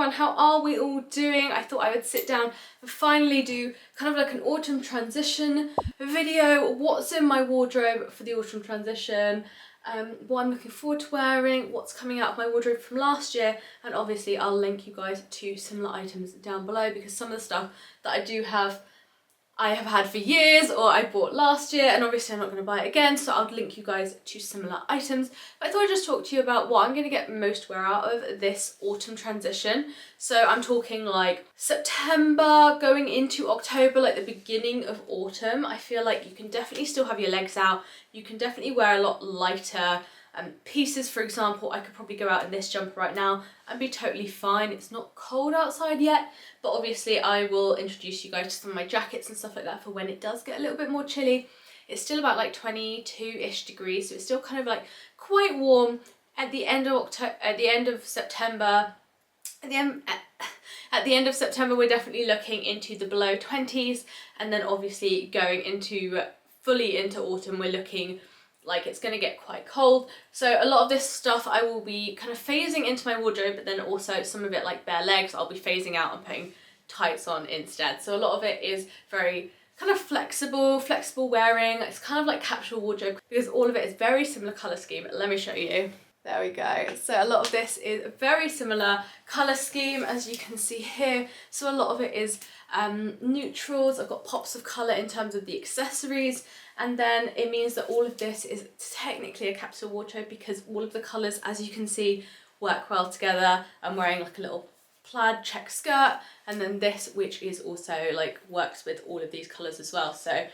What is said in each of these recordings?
everyone, how are we all doing? I thought I would sit down and finally do kind of like an autumn transition video. What's in my wardrobe for the autumn transition, what I'm looking forward to wearing, what's coming out of my wardrobe from last year, and obviously I'll link you guys to similar items down below because some of the stuff that I do have I have had for years or I bought last year, and obviously I'm not going to buy it again, so I'll link you guys to similar items. But I thought I'd just talk to you about what I'm going to get most wear out of this autumn transition. So I'm talking like September going into October, like the beginning of autumn. I feel like you can definitely still have your legs out. You can definitely wear a lot lighter pieces. For example, I could probably go out in this jumper right now and be totally fine. It's not cold outside yet, but obviously I will introduce you guys to some of my jackets and stuff like that for when it does get a little bit more chilly. It's still about like 22-ish degrees, so it's still kind of like quite warm at the end of September. At the end of September, we're definitely looking into the below 20s, and then obviously going into fully into autumn, we're looking like it's going to get quite cold. So a lot of this stuff I will be kind of phasing into my wardrobe, but then also some of it, like bare legs, I'll be phasing out and putting tights on instead. So a lot of it is very kind of flexible wearing. It's kind of like capsule wardrobe because all of it is very similar colour scheme. Let me show you. There we go. So a lot of this is a very similar colour scheme, as you can see here. So a lot of it is neutrals. I've got pops of colour in terms of the accessories, and then it means that all of this is technically a capsule wardrobe because all of the colours, as you can see, work well together. I'm wearing like a little plaid check skirt, and then this, which is also like works with all of these colours as well. So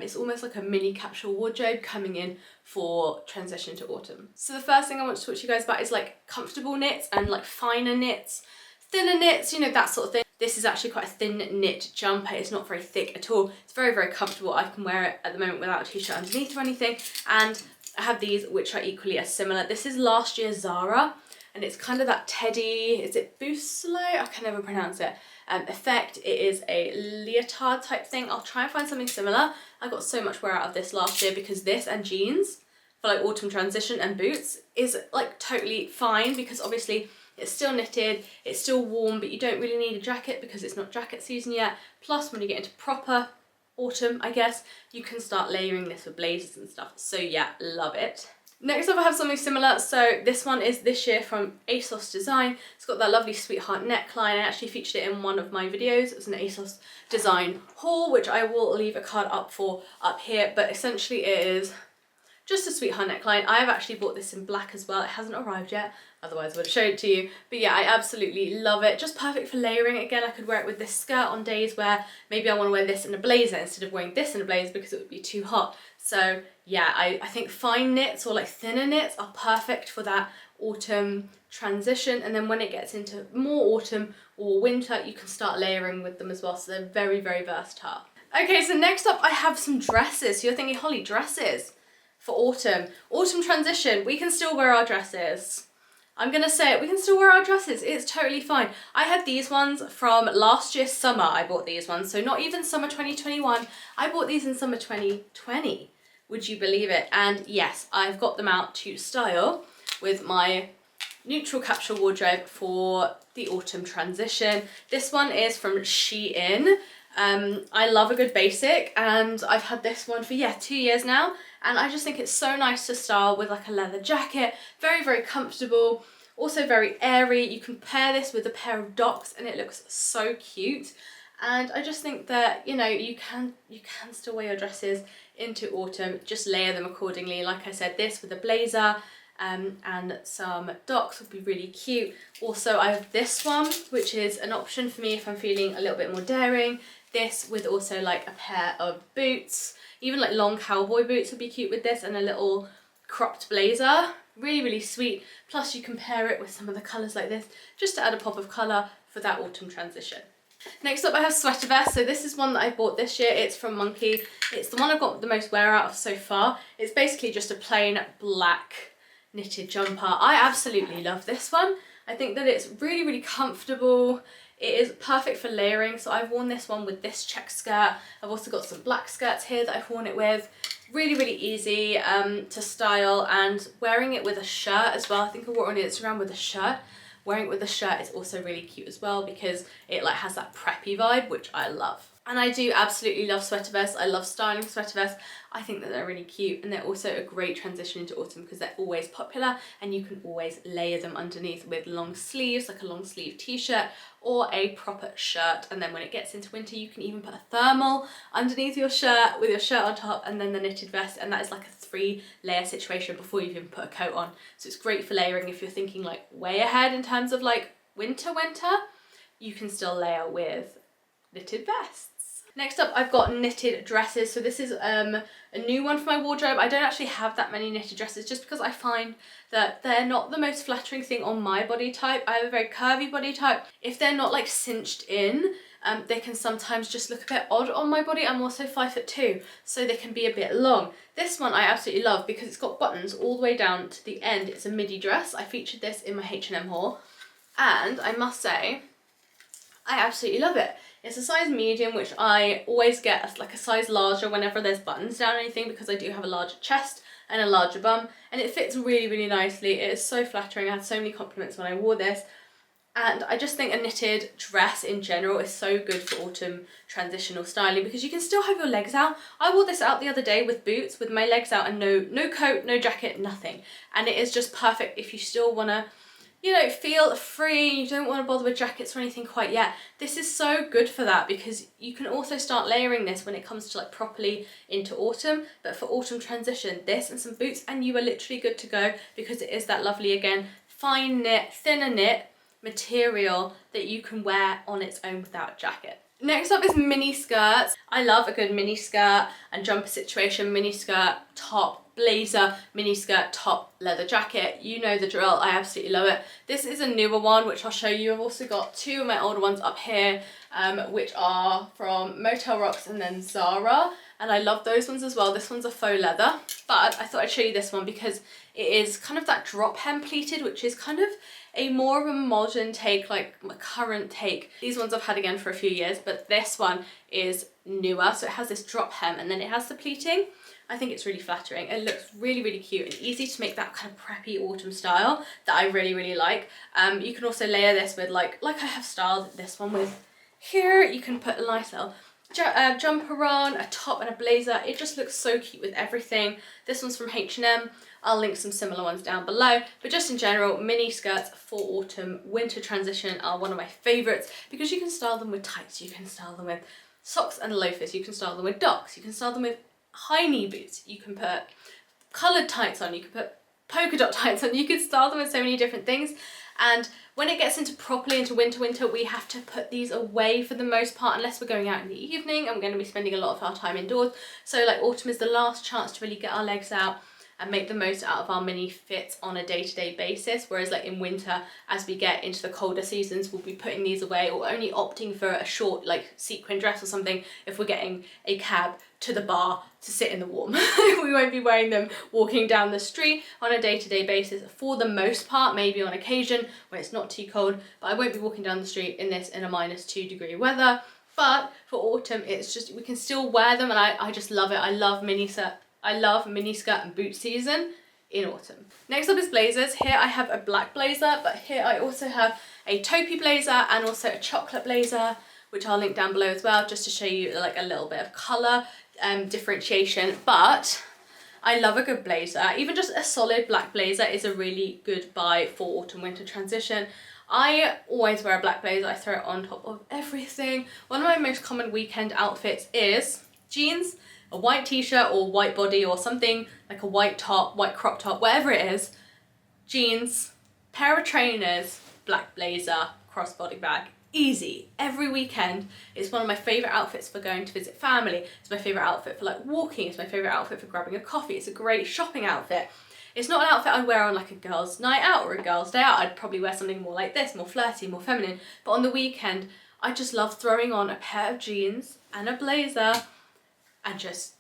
it's almost like a mini capsule wardrobe coming in for transition to autumn. So the first thing I want to talk to you guys about is like comfortable knits and like finer knits, thinner knits, you know, that sort of thing. This is actually quite a thin knit jumper. It's not very thick at all. It's very, very comfortable. I can wear it at the moment without a t-shirt underneath or anything. And I have these which are equally as similar. This is last year's Zara, and it's kind of that teddy, is it Bousselet? I can never pronounce it. Effect. It is a leotard type thing. I'll try and find something similar. I got so much wear out of this last year because this and jeans for like autumn transition and boots is like totally fine because obviously it's still knitted, it's still warm, but you don't really need a jacket because it's not jacket season yet. Plus when you get into proper autumn, I guess, you can start layering this with blazers and stuff. So yeah, love it. Next up I have something similar. So this one is this year from ASOS Design. It's got that lovely sweetheart neckline. I actually featured it in one of my videos. It was an ASOS Design haul, which I will leave a card up here, but essentially it is just a sweetheart neckline. I have actually bought this in black as well. It hasn't arrived yet, otherwise I would have showed it to you. But yeah, I absolutely love it. Just perfect for layering. Again, I could wear it with this skirt on days where maybe I want to wear this in a blazer instead of wearing this in a blazer because it would be too hot. So yeah, I think fine knits or like thinner knits are perfect for that autumn transition, and then when it gets into more autumn or winter, you can start layering with them as well. So they're very, very versatile. Okay, so next up I have some dresses. So you're thinking, Holly, dresses for autumn. Autumn transition, we can still wear our dresses. I'm gonna say it, we can still wear our dresses. It's totally fine. I had these ones from last year's summer. I bought these ones, so not even summer 2021. I bought these in summer 2020. Would you believe it? And yes, I've got them out to style with my neutral capsule wardrobe for the autumn transition. This one is from Shein. I love a good basic, and I've had this one for 2 years now, and I just think it's so nice to style with like a leather jacket. Very, very comfortable, also very airy. You can pair this with a pair of Docs and it looks so cute. And I just think that, you know, you can still wear your dresses into autumn, just layer them accordingly. Like I said, this with a blazer and some Docs would be really cute. Also, I have this one, which is an option for me if I'm feeling a little bit more daring. This with also like a pair of boots, even like long cowboy boots would be cute with this, and a little cropped blazer. Really, really sweet. Plus you can pair it with some of the colours like this, just to add a pop of colour for that autumn transition. Next up I have sweater vest. So this is one that I bought this year. It's from Monkey. It's the one I've got the most wear out of so far. It's basically just a plain black knitted jumper. I absolutely love this one. I think that it's really, really comfortable. It is perfect for layering. So I've worn this one with this check skirt. I've also got some black skirts here that I've worn it with. Really, really easy to style, and wearing it with a shirt as well. I think I wore it on Instagram with a shirt wearing it with a shirt is also really cute as well because it like has that preppy vibe, which I love. And I do absolutely love sweater vests. I love styling sweater vests. I think that they're really cute, and they're also a great transition into autumn because they're always popular and you can always layer them underneath with long sleeves, like a long sleeve t-shirt or a proper shirt. And then when it gets into winter, you can even put a thermal underneath your shirt with your shirt on top and then the knitted vest, and that is like a 3-layer situation before you even put a coat on. So it's great for layering if you're thinking like way ahead in terms of like winter. You can still layer with knitted vests. Next up, I've got knitted dresses. So this is a new one for my wardrobe. I don't actually have that many knitted dresses just because I find that they're not the most flattering thing on my body type. I have a very curvy body type. If they're not like cinched in, they can sometimes just look a bit odd on my body. I'm also 5'2", so they can be a bit long. This one I absolutely love because it's got buttons all the way down to the end. It's a midi dress. I featured this in my H&M haul, and I must say, I absolutely love it. It's a size medium, which I always get as like a size larger whenever there's buttons down or anything because I do have a larger chest and a larger bum, and it fits really, really nicely. It is so flattering. I had so many compliments when I wore this, and I just think a knitted dress in general is so good for autumn transitional styling because you can still have your legs out. I wore this out the other day with boots, with my legs out and no coat, no jacket, nothing, and it is just perfect if you still want to, you know, feel free, you don't want to bother with jackets or anything quite yet. This is so good for that because you can also start layering this when it comes to like properly into autumn, but for autumn transition, this and some boots and you are literally good to go because it is that lovely, again, fine knit, thinner knit material that you can wear on its own without a jacket. Next up is mini skirts. I love a good mini skirt and jumper situation. Mini skirt, top, blazer, mini skirt, top, leather jacket. You know the drill. I absolutely love it. This is a newer one, which I'll show you. I've also got 2 of my older ones up here, which are from Motel Rocks and then Zara. And I love those ones as well. This one's a faux leather, but I thought I'd show you this one because it is kind of that drop hem pleated, which is kind of a more of a modern take, like a current take. These ones I've had again for a few years, but this one is newer. So it has this drop hem and then it has the pleating. I think it's really flattering. It looks really, really cute and easy to make that kind of preppy autumn style that I really, really like. You can also layer this with like I have styled this one with here. You can put a nice little jumper on, a top and a blazer. It just looks so cute with everything. This one's from H&M. I'll link some similar ones down below, but just in general, mini skirts for autumn winter transition are one of my favorites because you can style them with tights, you can style them with socks and loafers, you can style them with docks, you can style them with high knee boots, you can put coloured tights on, you can put polka dot tights on, you can style them with so many different things. And when it gets into properly into winter, we have to put these away for the most part unless we're going out in the evening and we're going to be spending a lot of our time indoors. So like autumn is the last chance to really get our legs out and make the most out of our mini fits on a day-to-day basis, whereas like in winter, as we get into the colder seasons, we'll be putting these away or only opting for a short like sequin dress or something if we're getting a cab to the bar to sit in the warm. We won't be wearing them walking down the street on a day-to-day basis for the most part, maybe on occasion when it's not too cold, but I won't be walking down the street in this in a -2 degree weather. But for autumn, it's just, we can still wear them, and I just love it. I love mini skirt and boot season in autumn. Next up is blazers. Here I have a black blazer, but here I also have a taupey blazer and also a chocolate blazer, which I'll link down below as well, just to show you like a little bit of colour differentiation. But I love a good blazer. Even just a solid black blazer is a really good buy for autumn winter transition. I always wear a black blazer. I throw it on top of everything. One of my most common weekend outfits is jeans, a white t-shirt or white body or something like a white top, white crop top, whatever it is, jeans, pair of trainers, black blazer, crossbody bag. Easy. Every weekend. It's one of my favourite outfits for going to visit family. It's my favourite outfit for like walking. It's my favourite outfit for grabbing a coffee. It's a great shopping outfit. It's not an outfit I'd wear on like a girl's night out or a girl's day out. I'd probably wear something more like this, more flirty, more feminine. But on the weekend, I just love throwing on a pair of jeans and a blazer and just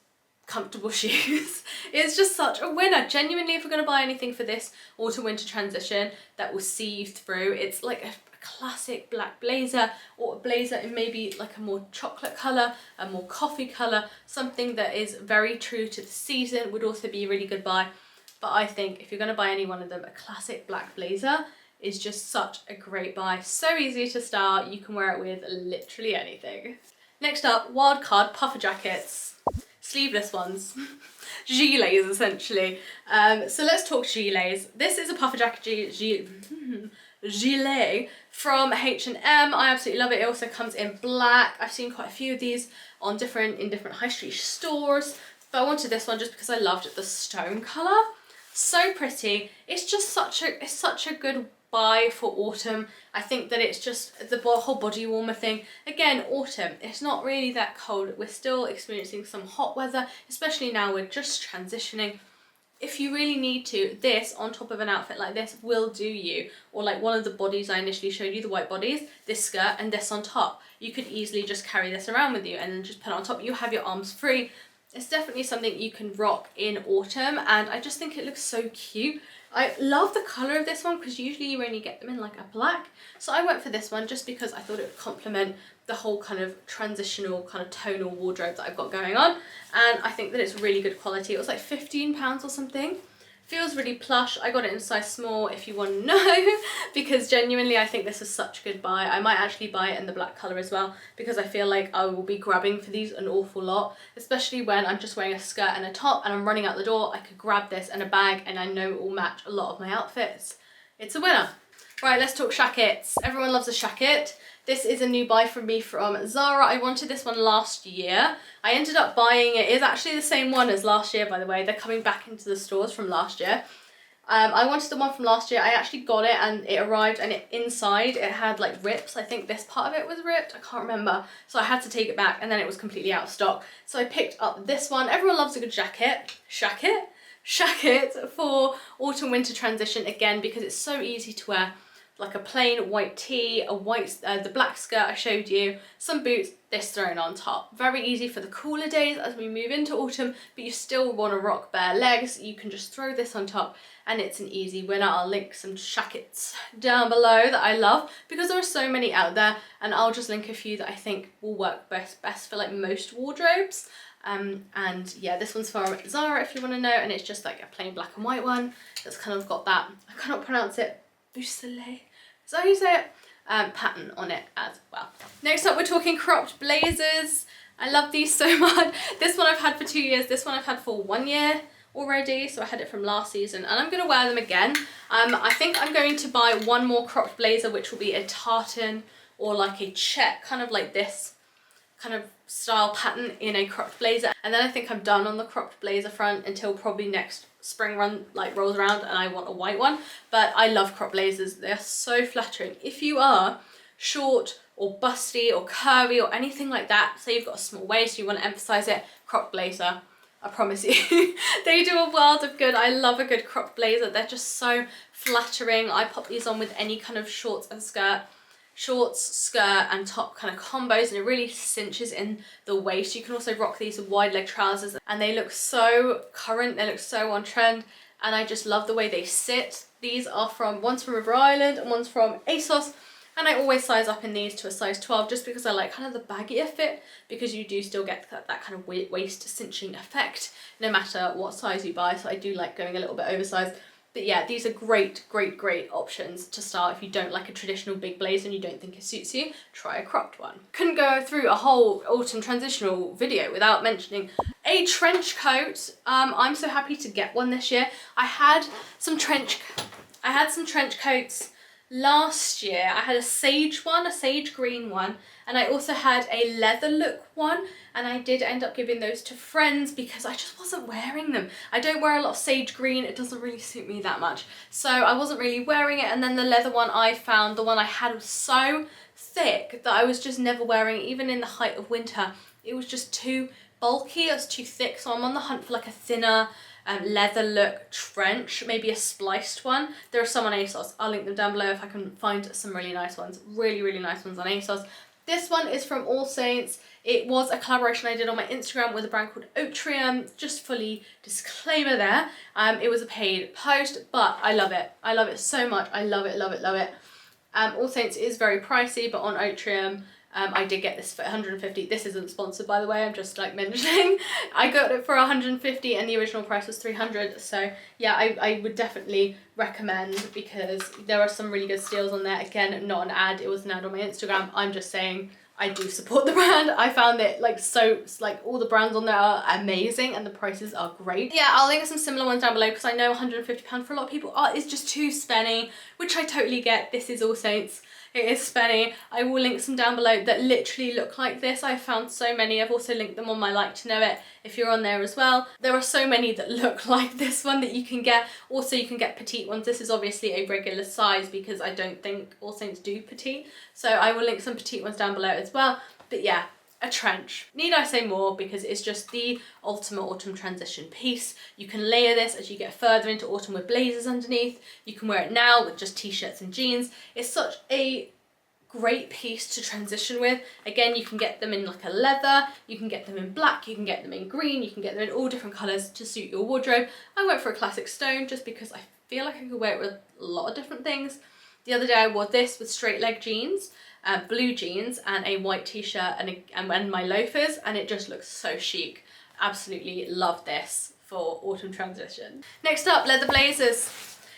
comfortable shoes. It's just such a winner. Genuinely, if we're going to buy anything for this autumn winter transition that will see you through, it's like a classic black blazer or a blazer in maybe like a more chocolate colour, a more coffee colour, something that is very true to the season would also be a really good buy. But I think if you're going to buy any one of them, a classic black blazer is just such a great buy. So easy to style, you can wear it with literally anything. Next up, wildcard puffer jackets. Sleeveless ones. Gilets essentially. So let's talk gilets. This is a puffer jacket gilet from H&M. I absolutely love it. It also comes in black. I've seen quite a few of these on different high street stores, but I wanted this one just because I loved the stone colour. So pretty. It's just such a good buy for autumn. I think that it's just the whole body warmer thing. Again, autumn, it's not really that cold. We're still experiencing some hot weather, especially now we're just transitioning. If you really need to, this on top of an outfit like this will do you. Or like one of the bodies I initially showed you, the white bodies, this skirt and this on top. You could easily just carry this around with you and then just put it on top. You have your arms free. It's definitely something you can rock in autumn, and I just think it looks so cute. I love the colour of this one because usually you only get them in like a black. So I went for this one just because I thought it would complement the whole kind of transitional kind of tonal wardrobe that I've got going on. And I think that it's really good quality. It was like £15 or something. Feels really plush. I got it in size small if you want to know, because genuinely I think this is such a good buy. I might actually buy it in the black colour as well, because I feel like I will be grabbing for these an awful lot, especially when I'm just wearing a skirt and a top and I'm running out the door. I could grab this and a bag and I know it will match a lot of my outfits. It's a winner. Right, let's talk shackets. Everyone loves a shacket. This is a new buy from me from Zara. I wanted this one last year. I ended up buying it. It's actually the same one as last year, by the way. They're coming back into the stores from last year. I wanted the one from last year. I actually got it and it arrived, and inside it had like rips. I think this part of it was ripped. I can't remember. So I had to take it back and then it was completely out of stock. So I picked up this one. Everyone loves a good jacket. Shacket for autumn winter transition, again, because it's so easy to wear. Like a plain white tee, the black skirt I showed you, some boots, this thrown on top. Very easy for the cooler days as we move into autumn, but you still want to rock bare legs. You can just throw this on top and it's an easy winner. I'll link some shackets down below that I love because there are so many out there, and I'll just link a few that I think will work best for like most wardrobes. And yeah, this one's from Zara if you want to know, and it's just like a plain black and white one that's kind of got that, I cannot pronounce it, bucelet, is that how you say it? Pattern on it as well. Next up, we're talking cropped blazers. I love these so much. This one I've had for 2 years. This one I've had for 1 year already. So I had it from last season and I'm going to wear them again. I think I'm going to buy one more cropped blazer, which will be a tartan or like a check, kind of like this kind of style pattern in a cropped blazer. And then I think I'm done on the cropped blazer front until probably next spring run like rolls around and I want a white one. But I love crop blazers. They're so flattering. If you are short or busty or curvy or anything like that, say you've got a small waist, you want to emphasize it, crop blazer, I promise you, they do a world of good. I love a good crop blazer. They're just so flattering. I pop these on with any kind of shorts, skirt and top kind of combos, and it really cinches in the waist. You can also rock these with wide leg trousers and they look so current, they look so on trend, and I just love the way they sit. These are one's from River Island and one's from ASOS, and I always size up in these to a size 12 just because I like kind of the baggier fit, because you do still get that kind of waist cinching effect no matter what size you buy. So I do like going a little bit oversized. But yeah, these are great options to start if you don't like a traditional big blazer and you don't think it suits you. Try a cropped one. Couldn't go through a whole autumn transitional video without mentioning a trench coat. I'm so happy to get one this year. I had some trench coats last year. I had a sage green one, and I also had a leather look one, and I did end up giving those to friends because I just wasn't wearing them. I don't wear a lot of sage green, it doesn't really suit me that much, so I wasn't really wearing it. And then the leather one I found, the one I had, was so thick that I was just never wearing it. Even in the height of winter, it was just too bulky, it was too thick, so I'm on the hunt for like a thinner leather look trench, maybe a spliced one. There are some on ASOS, I'll link them down below if I can find some really nice ones, really nice ones on ASOS. This one is from All Saints. It was a collaboration I did on my Instagram with a brand called Otrium. Just fully disclaimer there. It was a paid post, but I love it. I love it so much. I love it. All Saints is very pricey, but on Otrium, I did get this for 150. This isn't sponsored, by the way, I'm just like mentioning. I got it for 150 and the original price was 300. So yeah, I would definitely recommend, because there are some really good steals on there. Again, not an ad, it was an ad on my Instagram. I'm just saying I do support the brand. I found it like all the brands on there are amazing and the prices are great. Yeah, I'll link some similar ones down below, because I know £150 for a lot of people is just too spenny, which I totally get. This is All Saints. It is spenny. I will link some down below that literally look like this. I found so many. I've also linked them on my Like to Know It if you're on there as well. There are so many that look like this one that you can get. Also, you can get petite ones. This is obviously a regular size because I don't think All Saints do petite. So I will link some petite ones down below as well. But yeah, a trench. Need I say more, because it's just the ultimate autumn transition piece. You can layer this as you get further into autumn with blazers underneath. You can wear it now with just t-shirts and jeans. It's such a great piece to transition with. Again, you can get them in like a leather, you can get them in black, you can get them in green, you can get them in all different colours to suit your wardrobe. I went for a classic stone just because I feel like I could wear it with a lot of different things. The other day I wore this with straight leg jeans, blue jeans and a white t-shirt and my loafers, and it just looks so chic. Absolutely love this for autumn transition. Next up, leather blazers.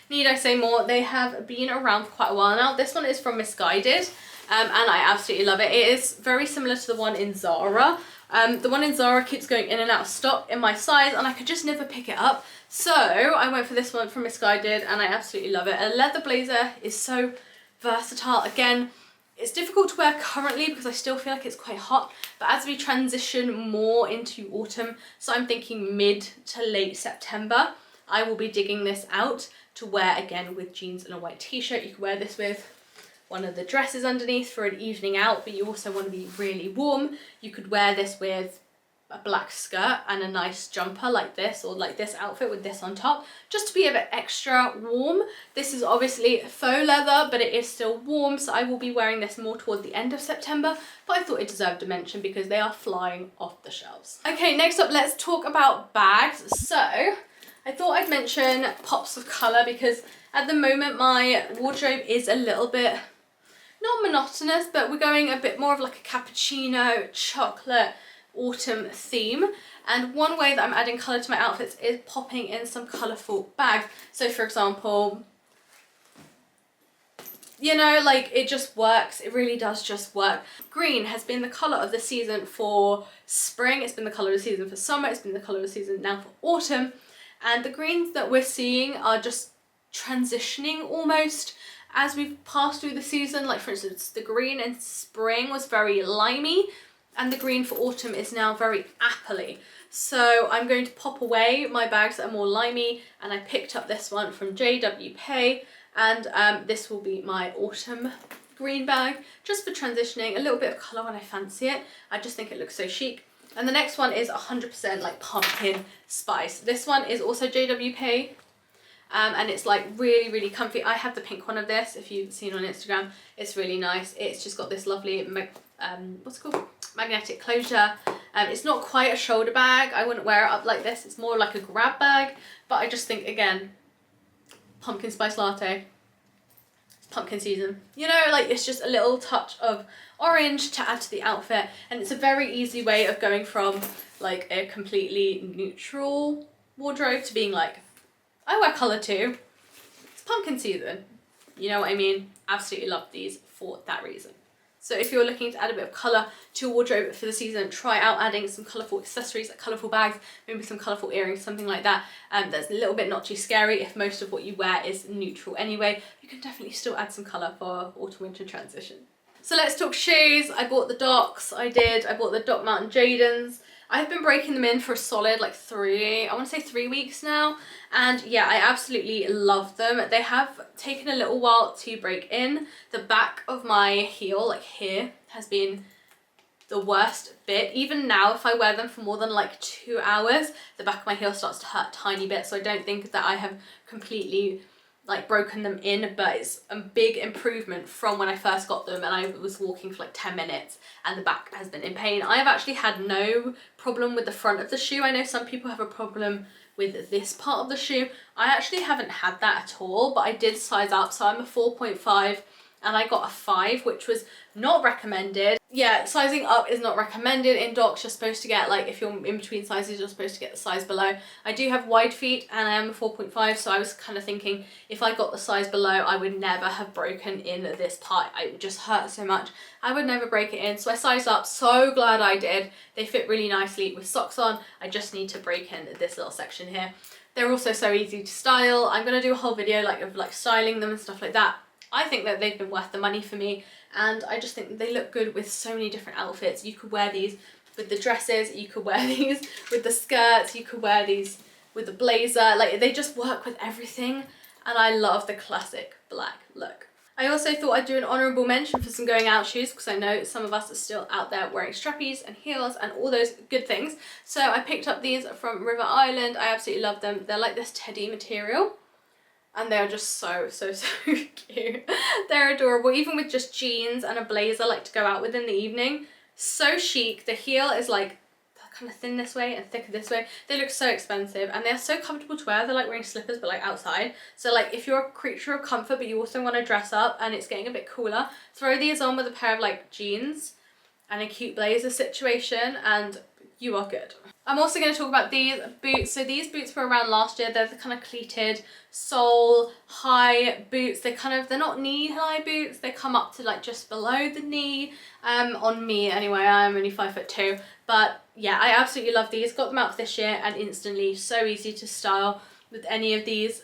Need I say more? They have been around for quite a while now. This one is from Misguided, and I absolutely love it. It is very similar to the one in Zara. The one in Zara keeps going in and out of stock in my size, and I could just never pick it up. So I went for this one from Misguided, and I absolutely love it. A leather blazer is so versatile. Again, it's difficult to wear currently because I still feel like it's quite hot, but as we transition more into autumn, so I'm thinking mid to late September, I will be digging this out to wear again with jeans and a white t-shirt. You can wear this with one of the dresses underneath for an evening out, but you also want to be really warm. You could wear this with a black skirt and a nice jumper like this, or like this outfit with this on top, just to be a bit extra warm. This is obviously faux leather, but it is still warm, so I will be wearing this more toward the end of September, but I thought it deserved a mention because they are flying off the shelves. Okay, next up, let's talk about bags. So I thought I'd mention pops of colour, because at the moment my wardrobe is a little bit, not monotonous, but we're going a bit more of like a cappuccino, chocolate, autumn theme. And one way that I'm adding colour to my outfits is popping in some colourful bags. So for example, you know, like it just works. It really does just work. Green has been the colour of the season for spring. It's been the colour of the season for summer. It's been the colour of the season now for autumn. And the greens that we're seeing are just transitioning almost as we've passed through the season. Like for instance, the green in spring was very limey, and the green for autumn is now very appley. So I'm going to pop away my bags that are more limey, and I picked up this one from JWP, and this will be my autumn green bag, just for transitioning, a little bit of colour when I fancy it. I just think it looks so chic. And the next one is 100% like pumpkin spice. This one is also JWP, and it's like really, really comfy. I have the pink one of this, if you've seen on Instagram. It's really nice. It's just got this lovely, what's it called? Magnetic closure. It's not quite a shoulder bag. I wouldn't wear it up like this. It's more like a grab bag, but I just think, again, pumpkin spice latte. It's pumpkin season. You know, like it's just a little touch of orange to add to the outfit, and it's a very easy way of going from like a completely neutral wardrobe to being like, I wear colour too. It's pumpkin season. You know what I mean? Absolutely love these for that reason. So if you're looking to add a bit of colour to your wardrobe for the season, try out adding some colourful accessories, like colourful bags, maybe some colourful earrings, something like that. That's a little bit not too scary. If most of what you wear is neutral anyway, you can definitely still add some colour for autumn-winter transition. So let's talk shoes. I bought the Docs. I bought the Doc Mountain Jadons. I've been breaking them in for a solid like 3 weeks now, and yeah, I absolutely love them. They have taken a little while to break in. The back of my heel, like here, has been the worst bit. Even now, if I wear them for more than like 2 hours, the back of my heel starts to hurt a tiny bit, so I don't think that I have completely like broken them in, but it's a big improvement from when I first got them and I was walking for like 10 minutes and the back has been in pain. I have actually had no problem with the front of the shoe. I know some people have a problem with this part of the shoe. I actually haven't had that at all, but I did size up, so I'm a 4.5 and I got a 5, which was not recommended. Yeah, sizing up is not recommended. In docs, you're supposed to get, like, if you're in between sizes, you're supposed to get the size below. I do have wide feet and I am a 4.5, so I was kind of thinking if I got the size below, I would never have broken in this part. It would just hurt so much. I would never break it in, so I sized up. So glad I did. They fit really nicely with socks on. I just need to break in this little section here. They're also so easy to style. I'm going to do a whole video of styling them and stuff like that. I think that they've been worth the money for me, and I just think that they look good with so many different outfits. You could wear these with the dresses, you could wear these with the skirts, you could wear these with the blazer. Like, they just work with everything, and I love the classic black look. I also thought I'd do an honourable mention for some going out shoes, because I know some of us are still out there wearing strappies and heels and all those good things. So I picked up these from River Island. I absolutely love them. They're like this teddy material, and they're just so cute. They're adorable, even with just jeans and a blazer, like to go out with in the evening. So chic. The heel is like kind of thin this way and thicker this way. They look so expensive, and they're so comfortable to wear. They're like wearing slippers, but like outside. So like if you're a creature of comfort but you also want to dress up and it's getting a bit cooler, throw these on with a pair of like jeans and a cute blazer situation and you are good. I'm also going to talk about these boots. So these boots were around last year. They're the kind of cleated sole high boots. They're not knee-high boots. They come up to like just below the knee. On me anyway, I'm only 5'2", but yeah, I absolutely love these. Got them out for this year and instantly so easy to style with any of these.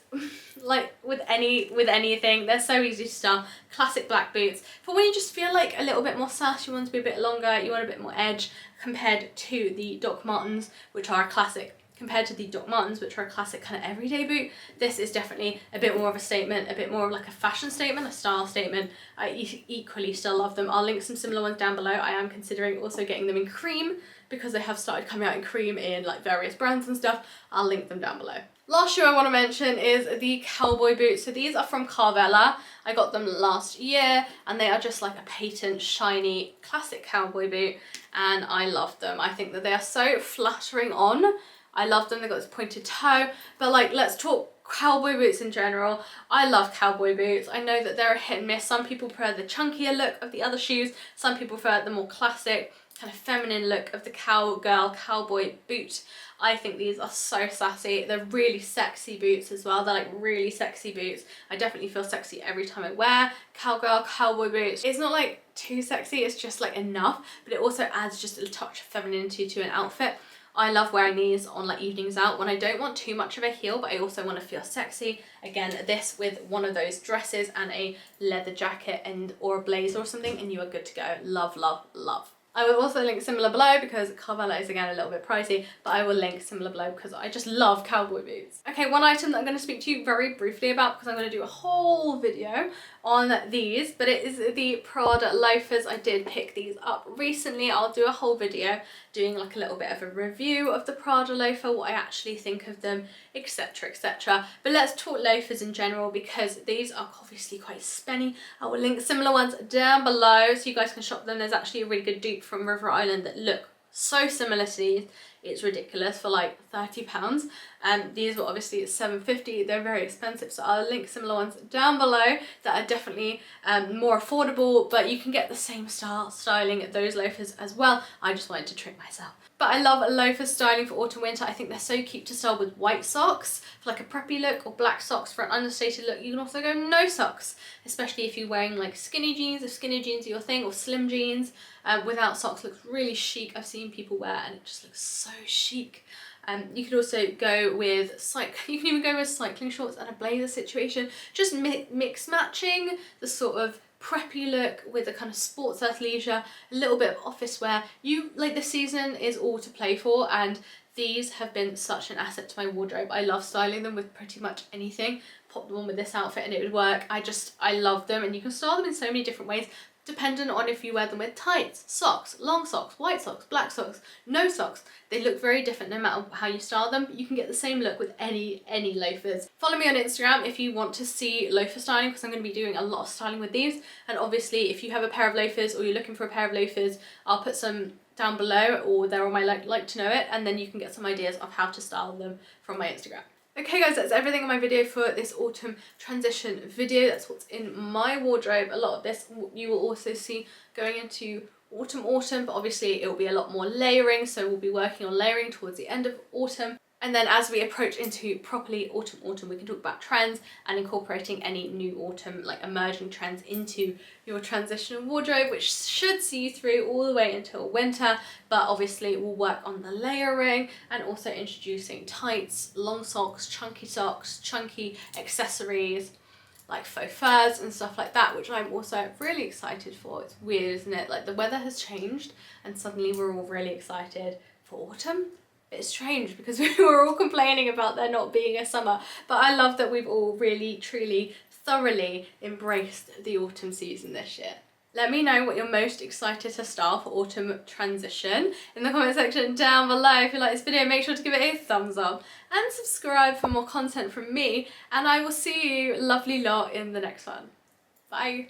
Like with anything, they're so easy to style. Classic black boots for when you just feel like a little bit more sass, you want to be a bit longer, you want a bit more edge, compared to the Doc Martens, which are a classic. Compared to the Doc Martens, which are a classic kind of everyday boot, this is definitely a bit more of a statement, a bit more of like a fashion statement, a style statement. I equally still love them. I'll link some similar ones down below. I am considering also getting them in cream, because they have started coming out in cream in like various brands and stuff. I'll link them down below. Last shoe I want to mention is the cowboy boots. So these are from Carvela. I got them last year, and they are just like a patent shiny classic cowboy boot, and I love them. I think that they are so flattering on. I love them. They've got this pointed toe, but like, let's talk cowboy boots in general. I love cowboy boots. I know that they're a hit and miss. Some people prefer the chunkier look of the other shoes. Some people prefer the more classic kind of feminine look of the cowgirl cowboy boot. I think these are so sassy. They're really sexy boots as well. They're like really sexy boots. I definitely feel sexy every time I wear cowgirl cowboy boots. It's not like too sexy, it's just like enough, but it also adds just a touch of femininity to an outfit. I love wearing these on like evenings out when I don't want too much of a heel, but I also want to feel sexy. Again, this with one of those dresses and a leather jacket and or a blazer or something, and you are good to go. Love, love, love. I will also link similar below, because Carvela is again a little bit pricey, but I will link similar below because I just love cowboy boots. Okay, one item that I'm going to speak to you very briefly about, because I'm going to do a whole video on these, but it is the Prada loafers. I did pick these up recently. I'll do a whole video doing like a little bit of a review of the Prada loafer, what I actually think of them, etc, etc. But let's talk loafers in general, because these are obviously quite spenny. I will link similar ones down below so you guys can shop them. There's actually a really good dupe from River Island that look so similar to these. It's ridiculous for like £30. These were obviously £7.50. They're very expensive, so I'll link similar ones down below that are definitely more affordable, but you can get the same styling at those loafers as well. I just wanted to trick myself. But I love loafer styling for autumn winter. I think they're so cute to style with white socks for like a preppy look, or black socks for an understated look. You can also go no socks, especially if you're wearing like skinny jeans, if skinny jeans are your thing, or slim jeans. Without socks looks really chic. I've seen people wear and it just looks so chic. You could also go with you can even go with cycling shorts and a blazer situation. Just mix matching the sort of preppy look with a kind of sports athleisure, a little bit of office wear. The season is all to play for, and these have been such an asset to my wardrobe. I love styling them with pretty much anything. Pop them on with this outfit and it would work. I love them, and you can style them in so many different ways, dependent on if you wear them with tights, socks, long socks, white socks, black socks, no socks. They look very different no matter how you style them. You can get the same look with any loafers. Follow me on Instagram if you want to see loafer styling, because I'm going to be doing a lot of styling with these. And obviously if you have a pair of loafers or you're looking for a pair of loafers, I'll put some down below, or they're on my like to know it, and then you can get some ideas of how to style them from my Instagram. Okay guys, that's everything in my video for this autumn transition video. That's what's in my wardrobe. A lot of this you will also see going into autumn, but obviously it will be a lot more layering, so we'll be working on layering towards the end of autumn. And then as we approach into properly autumn, we can talk about trends and incorporating any new autumn, like emerging trends into your transitional wardrobe, which should see you through all the way until winter. But obviously we'll work on the layering and also introducing tights, long socks, chunky accessories, like faux furs and stuff like that, which I'm also really excited for. It's weird, isn't it? Like the weather has changed and suddenly we're all really excited for autumn. It's strange because we were all complaining about there not being a summer, but I love that we've all really, truly, thoroughly embraced the autumn season this year. Let me know what you're most excited to start for autumn transition in the comment section down below. If you like this video, make sure to give it a thumbs up and subscribe for more content from me, and I will see you lovely lot in the next one. Bye.